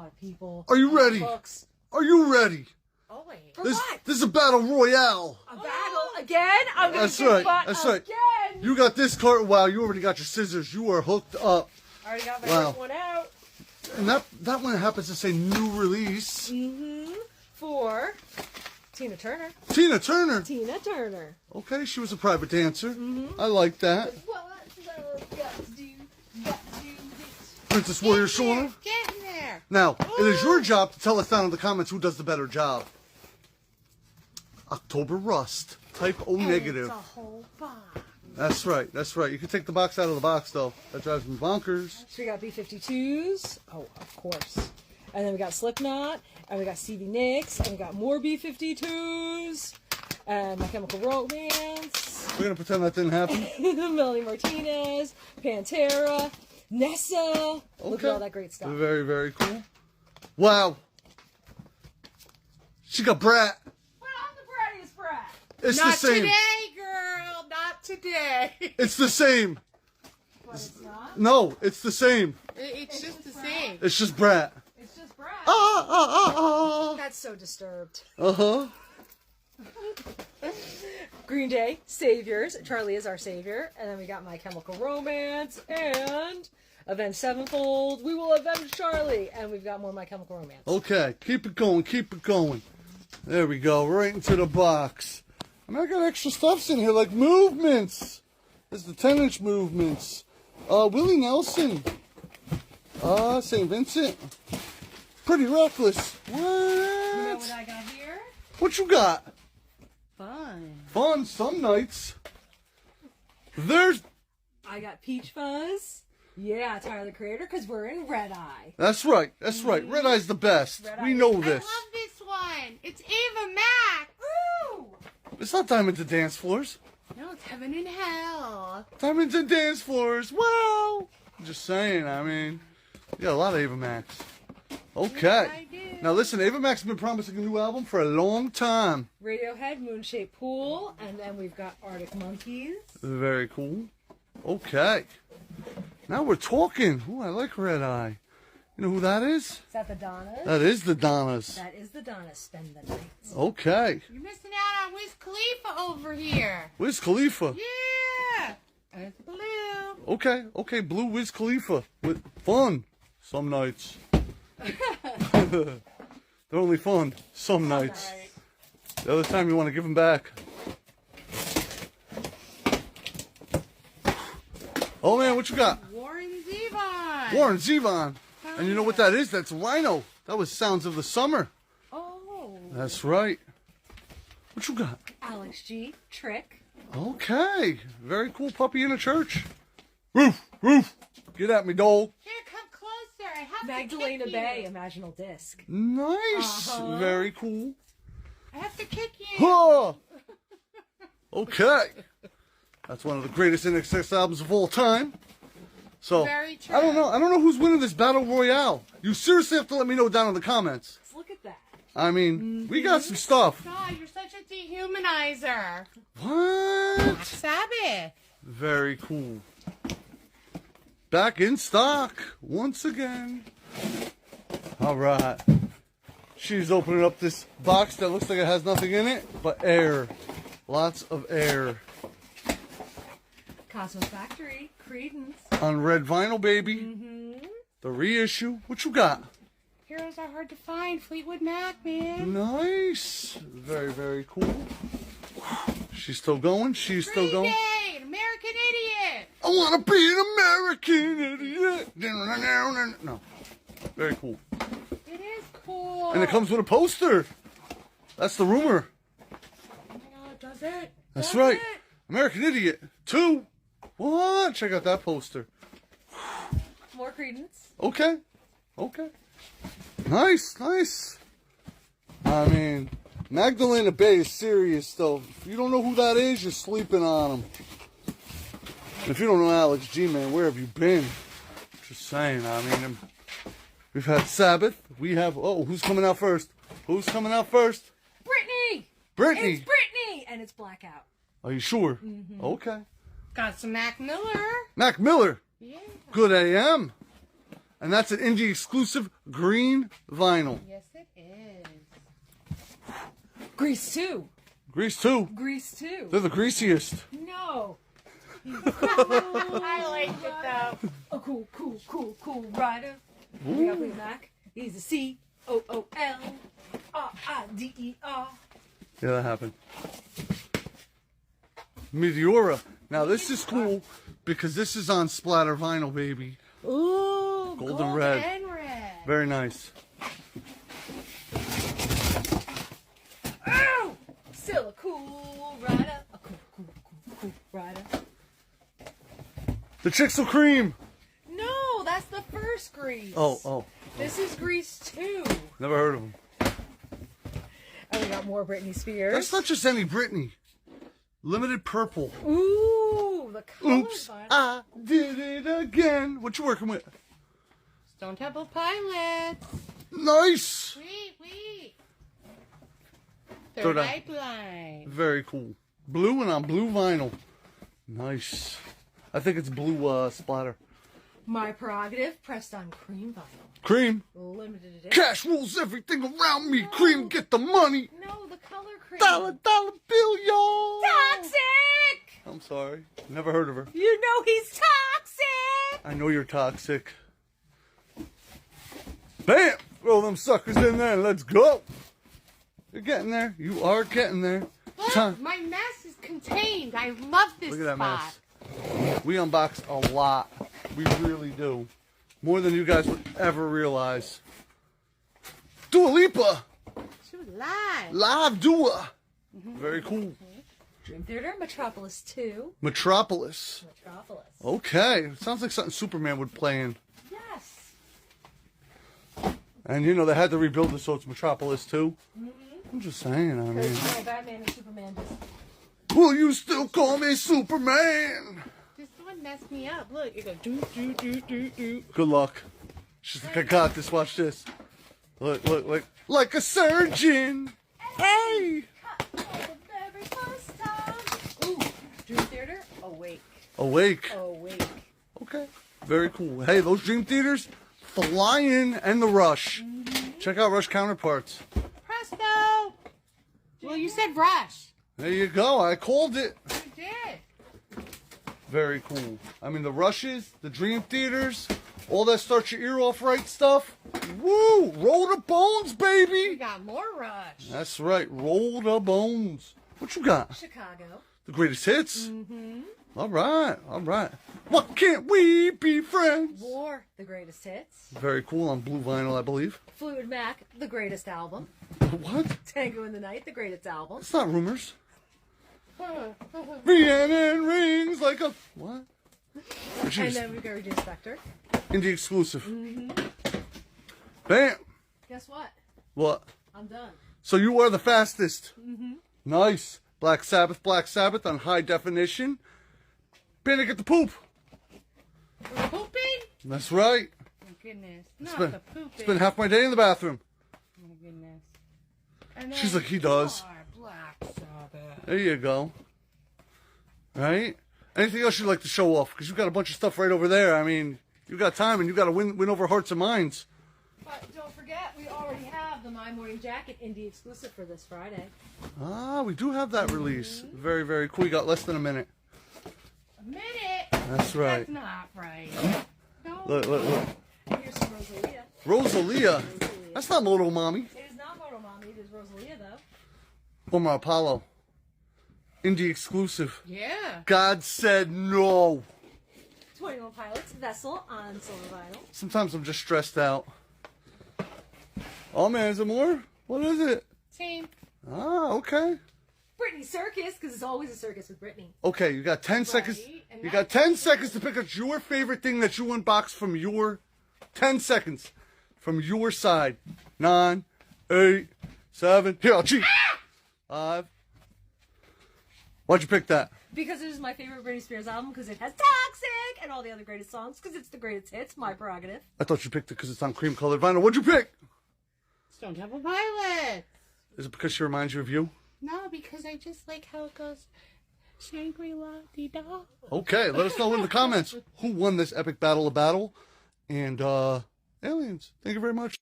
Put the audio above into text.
lot of people. Are you ready? Books. Are you ready? Always. For This what? is a battle royale. A battle again? I'm gonna That's get right. butt That's right. again. You got this card. Wow, you already got your scissors. You are hooked up. I already got my Wow. first one out. And that one happens to say new release. For Tina Turner. Tina Turner. Tina Turner. Okay, she was a private dancer. I like that. Princess Warrior Shauna. Get in there. Now, it is your job to tell us down in the comments who does the better job. October Rust. Type O negative. It's a whole box. That's right. That's right. You can take the box out of the box, though. That drives me bonkers. So we got B-52s. Oh, of course. And then we got Slipknot. And we got Stevie Nicks. And we got more B-52s. And My Chemical Romance. We're going to pretend that didn't happen. Melanie Martinez. Pantera. Nessa. Look at all that great stuff. Very, very cool. Wow. She got Brat. Well, I'm the brattiest brat. It's Not the same. today, girl. Not today. It's the same. But it's not. No, it's the same. It's just the same. It's just Brat. It's just brat. Ah. That's so disturbed. Uh-huh. Green Day, Saviors. Charlie is our savior. And then we got My Chemical Romance and Avenged Sevenfold. We will avenge Charlie. And we've got more My Chemical Romance. Okay, keep it going, keep it going. There we go, right into the box. I mean, I got extra stuffs in here, like movements. There's the 10-inch movements. Willie Nelson. St. Vincent. Pretty Reckless. What? You know what I got here? What you got? Fun. Fun, some nights. There's... I got Peach Fuzz. Yeah, Tyler the Creator, because we're in Red Eye. That's right, that's right. Red Eye's the best. Red We Eye. know I this. love this one. It's Ava Max. Woo! It's not Diamonds and Dance Floors. No, it's Heaven and Hell. Diamonds and Dance Floors. Well, just saying, I mean, you got a lot of Ava Max. Okay. I do. Now listen, Ava Max has been promising a new album for a long time. Radiohead, Moonshaped Pool, and then we've got Arctic Monkeys. Very cool. Okay. Now we're talking. Ooh, I like Red Eye. You know who that is? Is that the Donnas? That is the Donnas. That is the Donnas. Spend the nights. Okay. You're missing out on Wiz Khalifa over here. Wiz Khalifa. Yeah. And it's blue. Okay, okay, Blue Wiz Khalifa. With fun. Some nights. They're only fun some nights. Right. The other time you want to give them back. Oh man, what you got? Warren Zevon. Warren Zevon. And you know what that is? That's Rhino. That was Sounds of the Summer. Oh. That's right. What you got? Alex G. Trick. Okay. Very cool puppy in a church. Roof, roof. Get at me, doll. Here, come closer. I have Magdalena to kick Bay. you. Imaginal Disc. Nice. Uh-huh. Very cool. I have to kick you. Huh. Okay. That's one of the greatest NXS albums of all time. So, Very true. I don't know. I don't know who's winning this battle royale. You seriously have to let me know down in the comments. Let's look at that. I mean, we got some stuff. God, you're such a dehumanizer. What? Sabbath. Very cool. Back in stock once again. All right. She's opening up this box that looks like it has nothing in it but air. Lots of air. Cosmo Factory. Credence. On red vinyl, baby. The reissue. What you got? Heroes are hard to find. Fleetwood Mac, man. Nice. Very, very cool. She's still going. She's still Green going. Day, an American Idiot. I want to be an American idiot. No. Very cool. It is cool. And it comes with a poster. That's the rumor. Oh my God, does it? That's Does right. it? American Idiot 2. What? Check out that poster. More Credence. Okay. Okay. Nice, nice. I mean, Magdalena Bay is serious, though. If you don't know who that is, you're sleeping on him. If you don't know Alex G, man, where have you been? Just saying, I mean, we've had Sabbath. We have, oh, who's coming out first? Who's coming out first? Britney. Britney. It's Britney. And it's Blackout. Are you sure? Okay. Got some Mac Miller. Mac Miller. Yeah. Good AM. And that's an indie exclusive green vinyl. Yes, it is. Grease 2. Grease 2. Grease 2. They're the greasiest. No. I like it though. A cool rider. We got Fleetwood Mac. He's a COOLRIDER. Yeah, that happened. Meteora. Now this is cool because this is on splatter vinyl, baby. Ooh, Golden red. And red. Very nice. Ow! Still a cool rider. A cool rider. The Chicks of Cream. No, that's the first Grease. Oh. This is Grease 2. Never heard of them. And we got more Britney Spears. That's not just any Britney. Limited Purple. Ooh, the color Oops, vinyl. I did it again. What you working with? Stone Temple Pilots. Nice. Sweet. Third Third Eye. Eye Blind. Very cool. Blue and on blue vinyl. Nice. I think it's blue splatter. My Prerogative pressed on cream vinyl. Cream. Limited edition. Cash rules everything around me. Cream, get the money. No, the color cream. Dollar bill, y'all. Toxic! I'm sorry. Never heard of her. You know he's toxic! I know you're toxic. Bam! Throw them suckers in there and let's go. You're getting there. You are getting there. Look, my mess is contained. I love this Look at that spot. mess. We unbox a lot. We really do. More than you guys would ever realize. Dua Lipa. She was live. Live Dua. Very cool. Dream Theater, Metropolis 2. Metropolis. Okay. Sounds like something Superman would play in. Yes. And you know, they had to rebuild it so it's Metropolis too. I'm just saying, I mean. Because Batman and Superman just... Will you still call me Superman? This one messed me up. Look, it goes do. Good luck. She's like, I got this. Watch this. Look. Like a surgeon. Hey! Ooh, Dream Theater, Awake. Awake. Okay. Very cool. Hey, those Dream Theaters, flying and the Rush. Check out Rush Counterparts. Presto. Well, you said Rush. There you go. I called it. You did. Very cool. I mean, the Rushes, the Dream Theaters, all that starts your ear off right stuff. Woo! Roll the bones, We baby. got more Rush. That's right. Roll the bones. What you got? Chicago. The greatest hits? All right. What can't we be friends? War, the greatest hits. Very cool on blue vinyl, I believe. Fleetwood Mac, the greatest album. What? Tango in the Night, the greatest album. It's not rumors. Rhiannon rings like a... What? And Jeez. then we got Regina Spektor. Indie exclusive. Bam! Guess what? What? I'm done. So you are the fastest. Nice. Black Sabbath on high definition. Panic at the poop. We're pooping? That's right. Oh, goodness. Not been- the pooping. Spent half my day in the bathroom. Oh, goodness. And then She's like, he does. Black Sabbath. There you go. Right? Anything else you'd like to show off? Because you've got a bunch of stuff right over there. I mean, you got time and you got to win over hearts and minds. But don't forget, we already have the My Morning Jacket indie exclusive for this Friday. Ah, we do have that release. Very, very cool. You got less than a minute. A minute? That's right. That's not right. No. Look. And here's some Rosalía. Rosalía. That's not Moto Mommy. It is not Moto Mommy, it is Rosalía though. Omar Apollo. Indie exclusive. Yeah. God said no. 21 Pilots, Vessel on silver vinyl. Sometimes I'm just stressed out. Oh man, is it more? What is it? Same. Ah, okay. Britney Circus, because it's always a circus with Britney. Okay, you got 10 seconds. and You that's- got 10 seconds to pick out your favorite thing that you unboxed from your 10 seconds from your side. 9, 8, 7. Here, I'll cheat. 5. Why'd you pick that? Because it is my favorite Britney Spears album, because it has Toxic and all the other greatest songs, because it's the greatest hits, My Prerogative. I thought you picked it because it's on cream colored vinyl. What'd you pick? Stone Temple Pilots. Is it because she reminds you of you? No, because I just like how it goes. Shangri-La, dee-da. Okay, let us know in the comments who won this epic battle of battle. and aliens. Thank you very much.